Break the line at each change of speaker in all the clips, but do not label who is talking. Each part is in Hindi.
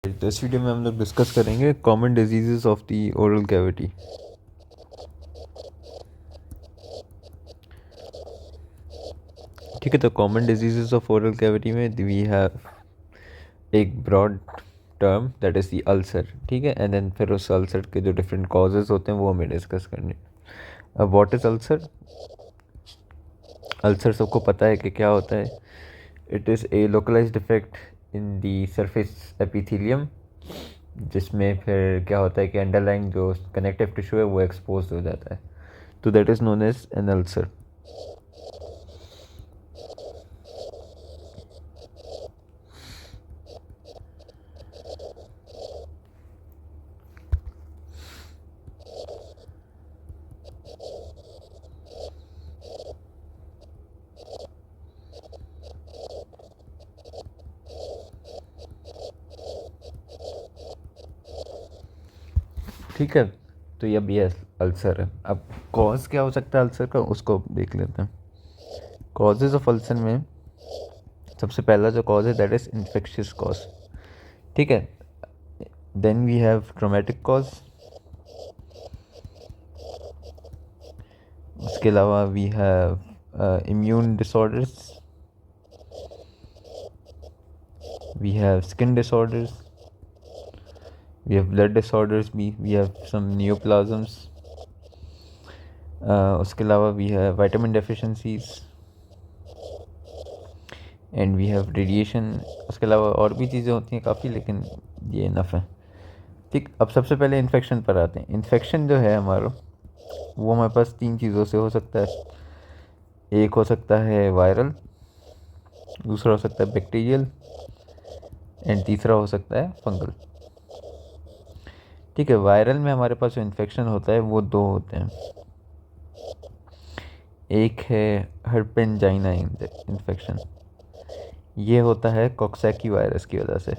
तो इस वीडियो में हम लोग डिस्कस करेंगे common diseases of the oral cavity. ठीक है, तो common diseases of oral cavity में वी हैव एक broad term that is the ulcer. ठीक है, एंड देन फिर उस अल्सर के जो डिफरेंट कॉजेज होते हैं वो हमें डिस्कस करने। अब व्हाट इज़ अल्सर? अल्सर सबको पता है कि क्या होता है। It is a localised defect in the surface epithelium, जिसमें फिर क्या होता है कि अंडरलाइंग जो कनेक्टिव टिश्यू है वो एक्सपोज हो जाता है, तो that is known as an ulcer. ठीक है, तो ये भी अल्सर है। अब कॉज क्या हो सकता है अल्सर का, उसको देख लेते हैं। कॉजेज ऑफ अल्सर में सबसे पहला जो कॉज है दैट इज इन्फेक्शियस कॉज। ठीक है, then we have traumatic cause. उसके अलावा we have immune disorders, we have skin disorders, we have blood disorders, we have some neoplasms. उसके अलावा we have vitamin deficiencies and we have radiation. उसके अलावा और भी चीज़ें होती हैं काफ़ी, लेकिन ये इनफ है। ठीक, अब सबसे पहले इन्फेक्शन पर आते हैं। इन्फेक्शन जो है हमारा वो हमारे पास तीन चीज़ों से हो सकता है। एक हो सकता है वायरल, दूसरा हो सकता है बैक्टीरियल, एंड तीसरा हो सकता है फंगल। ठीक है, वायरल में हमारे पास जो इन्फेक्शन होता है वो दो होते हैं। एक है हर्पेंजाइना इन्फेक्शन, ये होता है कॉक्सैकी वायरस की वजह से।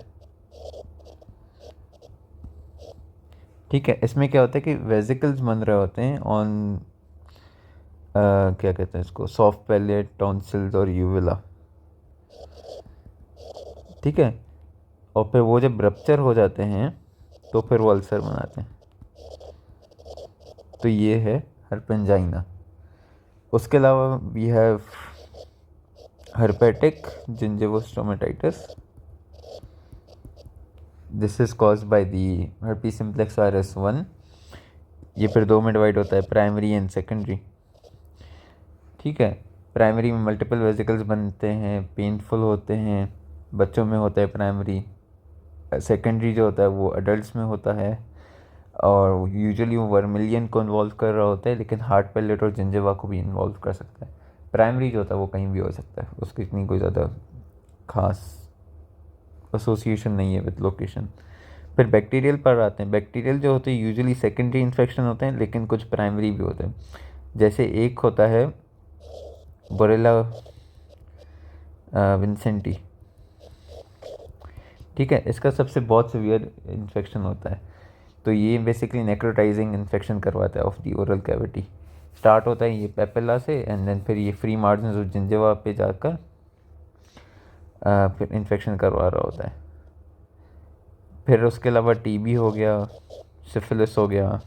ठीक है, इसमें क्या होता है कि वेजिकल्स बन रहे होते हैं ऑन क्या कहते हैं इसको, सॉफ्ट पैलेट, टॉन्सिल्स और यूविला। ठीक है, और फिर वो जब रप्चर हो जाते हैं तो फिर वो अल्सर बनाते हैं। तो ये है हर्पेंजाइना। उसके अलावा we have herpetic gingivitis. This is cause by the herpes simplex virus 1। ये फिर दो में डिवाइड होता है, प्राइमरी एंड सेकेंडरी। ठीक है, प्राइमरी में मल्टीपल वेसिकल्स बनते हैं, पेनफुल होते हैं, बच्चों में होता है प्राइमरी। सेकेंडरी जो होता है वो अडल्ट्स में होता है, और यूजुअली वो वर्मिलियन को इन्वॉल्व कर रहा होता है, लेकिन हार्ट पैलेट और जिंजिवा को भी इन्वॉल्व कर सकता है। प्राइमरी जो होता है वो कहीं भी हो सकता है, उसकी इतनी कोई ज़्यादा खास एसोसिएशन नहीं है विद लोकेशन। फिर बैक्टीरियल पर आते हैं। बैक्टीरियल जो होते हैं यूजुअली सेकेंडरी इन्फेक्शन होते हैं, लेकिन कुछ प्राइमरी भी होते हैं। जैसे एक होता है बोरेला विंसेंटी। ठीक है, इसका सबसे बहुत सीवियर इन्फेक्शन होता है, तो ये बेसिकली नेक्रोटाइजिंग इन्फेक्शन करवाता है of the oral cavity. Start होता है ये पेपिला से, एंड देन फिर ये फ्री मार्जिन ऑफ जिंजिवा पे जाकर फिर इन्फेक्शन करवा रहा होता है। फिर उसके अलावा टीबी हो गया, सिफिलिस हो गया,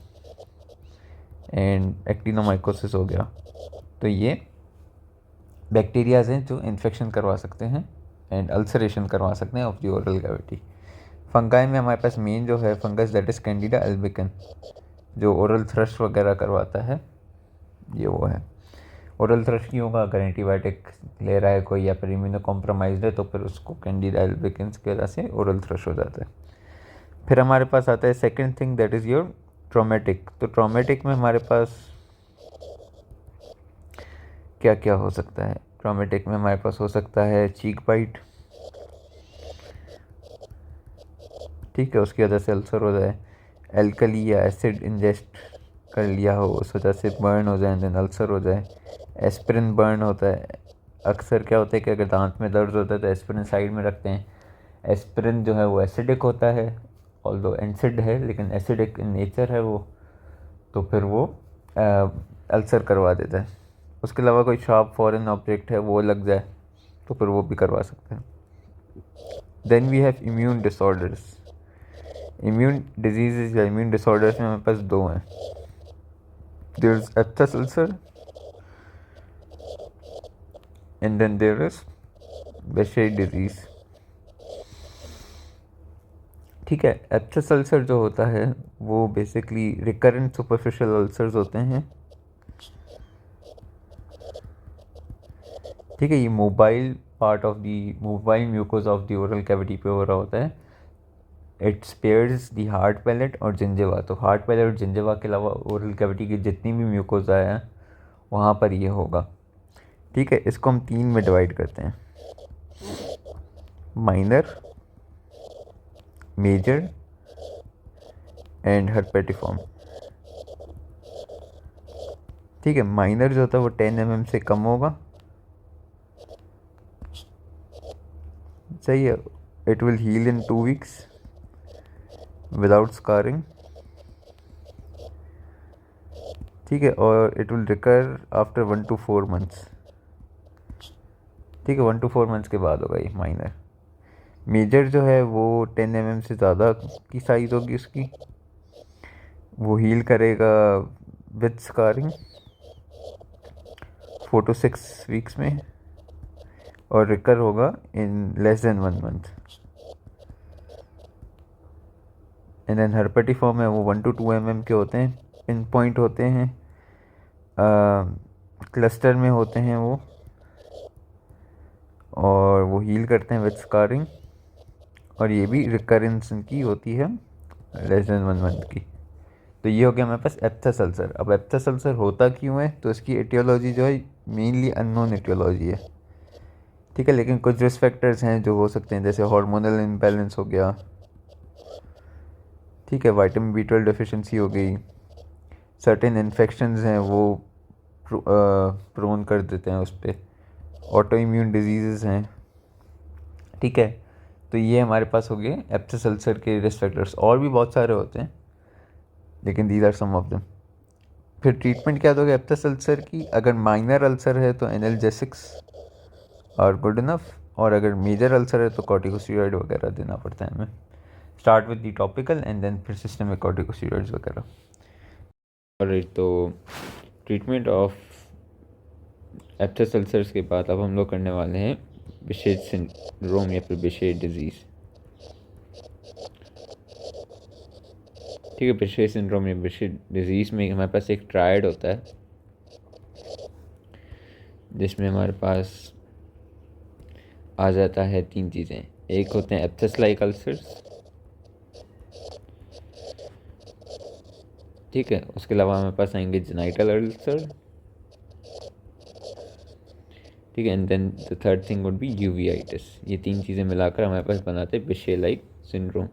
एंड एक्टिनोमाइकोसिस हो गया। तो ये बैक्टीरियाज हैं जो इन्फेक्शन करवा सकते हैं एंड अल्सरेशन करवा सकते हैं of the oral cavity. Fungi में हमारे पास मेन जो है fungus that is Candida albicans, जो ओरल थ्रश वगैरह करवाता है, ये वो है। ओरल थ्रश क्यों होगा? अगर एंटीबायोटिक ले रहा है कोई या फिर इम्यूनो कॉम्प्रोमाइज्ड है तो फिर उसको कैंडिडा अल्बिकन्स की वजह से ओरल थ्रश हो जाता है। फिर हमारे पास आता है second thing that is your traumatic. तो ट्रोमेटिक में हमारे पास क्या क्या हो सकता है? ट्रोमेटिक में हमारे पास हो सकता है चीक बाइट। ठीक है, उसकी वजह से अल्सर हो जाए, एल्कली या एसिड इंजेस्ट कर लिया हो उस वजह से बर्न हो जाए, देन अल्सर हो जाए। एस्पिरिन बर्न होता है। अक्सर क्या होता है कि अगर दांत में दर्द होता है तो एस्पिरिन साइड में रखते हैं। एस्पिरिन जो है वो एसिडिक होता है, ऑल्दो एसिड है लेकिन एसिडिक इन नेचर है वो, तो फिर वो अल्सर करवा देता है। उसके अलावा कोई शार्प फॉरेन ऑब्जेक्ट है वो लग जाए तो फिर वो भी करवा सकते हैं। Then we have immune disorders. Immune disease या इम्यून डिसऑर्डर्स में हमारे पास दो हैं. There is aphthous ulcer and then there is Behcet disease. ठीक है. एप्थस अल्सर जो होता है वो बेसिकली रिकरेंट सुपरफिशियल अल्सर्स होते हैं. ठीक है. ये mobile part of the mobile mucosa of the oral cavity पे हो रहा होता है. It spares the hard palate और जिंजिवा. तो हार्ड पैलेट और जिंजिवा के अलावा ओरल कैविटी की जितनी भी म्यूकोसा है वहाँ पर ये होगा. ठीक है. इसको हम 3 में डिवाइड करते हैं, माइनर, मेजर एंड हर्पेटिफॉर्म. ठीक है. माइनर जो होता है वो 10 mm से कम होगा. सही है. It will heal in 2 weeks without scarring. ठीक है. और it will recur after 1 to 4 months. ठीक है. 1 to 4 months के बाद होगा ये माइनर. मेजर जो है वो 10 mm से ज़्यादा की साइज़ होगी उसकी. वो हील करेगा विद स्कारिंग 4 to 6 weeks में और रिकर होगा in less than 1 month. And then herpetiform है वो 1 to 2 mm के होते हैं. पिन पॉइंट होते हैं, क्लस्टर में होते हैं वो, और वो हील करते हैं विद स्कारिंग. और ये भी रिकरेंस इनकी होती है लेस देन 1 month की. तो ये हो गया हमारे पास एप्थस अल्सर. अब एप्थस अल्सर होता क्यों है, तो इसकी एटियोलॉजी जो है मेनली अननोन एटियोलॉजी है. ठीक है. लेकिन कुछ रिस्क फैक्टर्स हैं जो हो सकते हैं, जैसे हार्मोनल इम्बैलेंस हो गया. ठीक है. विटामिन B12 डेफिशिएंसी हो गई. सर्टेन इन्फेक्शंस हैं वो प्रोन कर देते हैं उस पर. ऑटो इम्यून डिजीज़ हैं. ठीक है. तो ये हमारे पास हो गए एप्थस अल्सर के रिस्क फैक्टर्स. और भी बहुत सारे होते हैं लेकिन these are some of them. फिर ट्रीटमेंट क्या दोगे एप्थस अल्सर की? अगर माइनर अल्सर है तो एनाल्जेसिक्स आर गुड इनफ, और अगर मेजर अल्सर है तो कॉर्टिकोस्टेरॉइड वगैरह देना पड़ता है हमें. Start with the topical and then फिर सिस्टमिक कॉर्टिकोस्टेरॉइड्स वगैरह. और तो ट्रीटमेंट ऑफ एप्थस अल्सर्स के बाद अब हम लोग करने वाले हैं बिशेट सिंड्रोम या फिर बिशेट डिजीज़. ठीक है. बिशेट सिंड्रोम या बिशेट डिजीज़ में हमारे पास एक ट्रायड होता है जिसमें हमारे पास आ जाता है 3 चीज़ें. एक होते हैं एप्थस लाइक अल्सर्स. ठीक है. उसके अलावा हमारे पास आएंगे जेनाइटल अल्सर. ठीक है. And then the third thing would be uveitis. ये 3 चीज़ें मिलाकर हमारे पास बनाते हैं बिशे लाइक सिंड्रोम.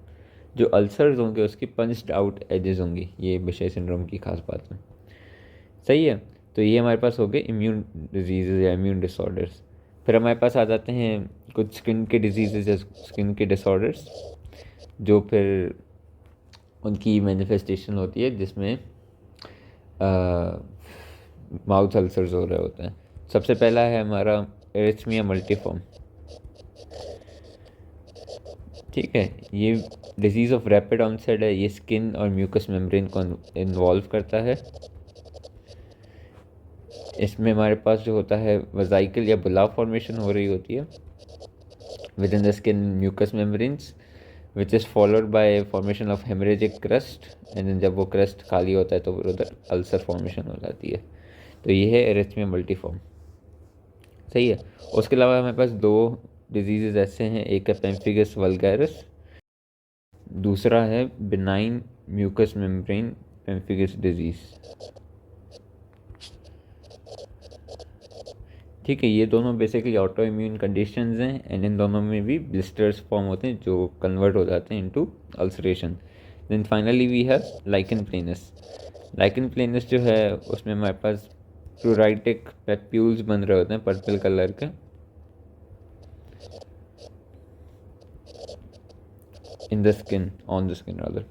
जो अल्सर्स होंगे उसकी पंच्ड आउट एजेस होंगी. ये बिशे सिंड्रोम की खास बात है. सही है. तो ये हमारे पास हो गए इम्यून डिजीज़ या इम्यून डिसऑर्डर्स. फिर हमारे पास आ जाते हैं कुछ स्किन के डिजीज़ या स्किन के डिसऑर्डर्स जो फिर उनकी मैनिफेस्टेशन होती है जिसमें माउथ अल्सर्स हो रहे होते हैं. सबसे पहला है हमारा एरिथमिया मल्टीफॉर्म. ठीक है. ये डिजीज़ ऑफ रैपिड ऑनसेट है. ये स्किन और म्यूकस मेम्ब्रेन को इन्वॉल्व करता है. इसमें हमारे पास जो होता है वजाइकल या बुलाव फॉर्मेशन हो रही होती है within the skin mucous membranes which is followed by formation of haemorrhagic crust. And जब वो क्रस्ट खाली होता है तो फिर उधर अल्सर फॉर्मेशन हो जाती है. तो ये है एरिथमिया मल्टीफॉर्म. सही है. उसके अलावा हमारे पास 2 डिजीज़ ऐसे हैं. एक है पेम्फिगस वल्गैरिस, दूसरा है benign mucous membrane pemphigus disease. ठीक है. ये दोनों बेसिकली ऑटो इम्यून कंडीशंस हैं. एंड इन दोनों में भी ब्लिस्टर्स फॉर्म होते हैं जो कन्वर्ट हो जाते हैं into ulceration. Then finally we have lichen planus. Lichen planus जो है उसमें हमारे पास प्लूराइटिक पैप्यूल्स बन रहे होते हैं पर्पल कलर के इन the skin, on the skin rather.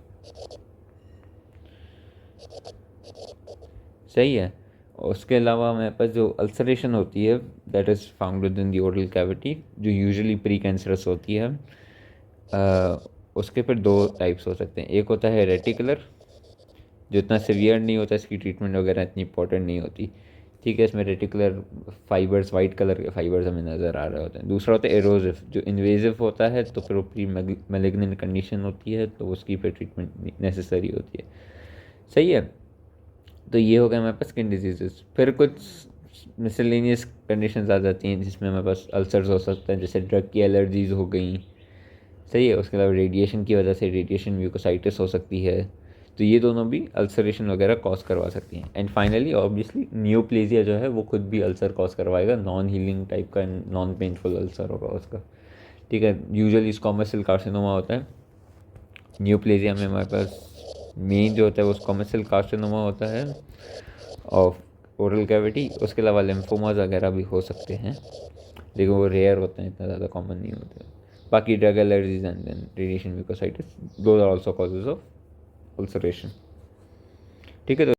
सही है. उसके अलावा हमारे पास जो अल्सरेशन होती है that is found with in the oral cavity जो यूजुअली प्री कैंसरस होती है. उसके फिर दो टाइप्स हो सकते हैं। एक होता है रेटिकुलर, जो इतना सीवियर नहीं होता, इसकी ट्रीटमेंट वगैरह इतनी इंपॉर्टेंट नहीं होती, ठीक है। इसमें रेटिकुलर फाइबर्स, वाइट कलर के फाइबर्स हमें नज़र आ रहे होते हैं। दूसरा होता है एरोसिव, जो इन्वेजिव होता है, तो फिर वो प्री मैलिग्नेंट कंडीशन होती है, तो उसकी फिर ट्रीटमेंट नेसेसरी होती है। सही है। तो ये हो गया हमारे पास स्किन डिजीजेस। फिर कुछ मिसलेनियस कंडीशंस आ जाती हैं जिसमें हमारे पास अल्सर्स हो सकते हैं, जैसे ड्रग की एलर्जीज़ हो गई। सही है। उसके अलावा रेडिएशन की वजह से रेडिएशन म्यूकोसाइटिस हो सकती है। तो ये दोनों भी अल्सरेशन वगैरह कॉज करवा सकती हैं। एंड फाइनली ऑब्वियसली नियोप्लेजिया जो है वो खुद भी अल्सर कॉज करवाएगा, नॉन हीलिंग टाइप का, नॉन पेनफुल अल्सर होगा उसका, ठीक है। यूजुअली स्क्वामस सेल कार्सिनोमा होता है। नियोप्लेजिया में हमारे पास मेन जो होता है वो स्क्वामस सेल कार्सिनोमा होता है ऑफ ओरल कैविटी। उसके अलावा लिम्फोमास वगैरह भी हो सकते हैं, लेकिन वो रेयर होते हैं, इतना ज़्यादा कॉमन नहीं होते। बाकी drug allergies and then radiation mucositis, those are also causes of ulceration, ठीक है। तो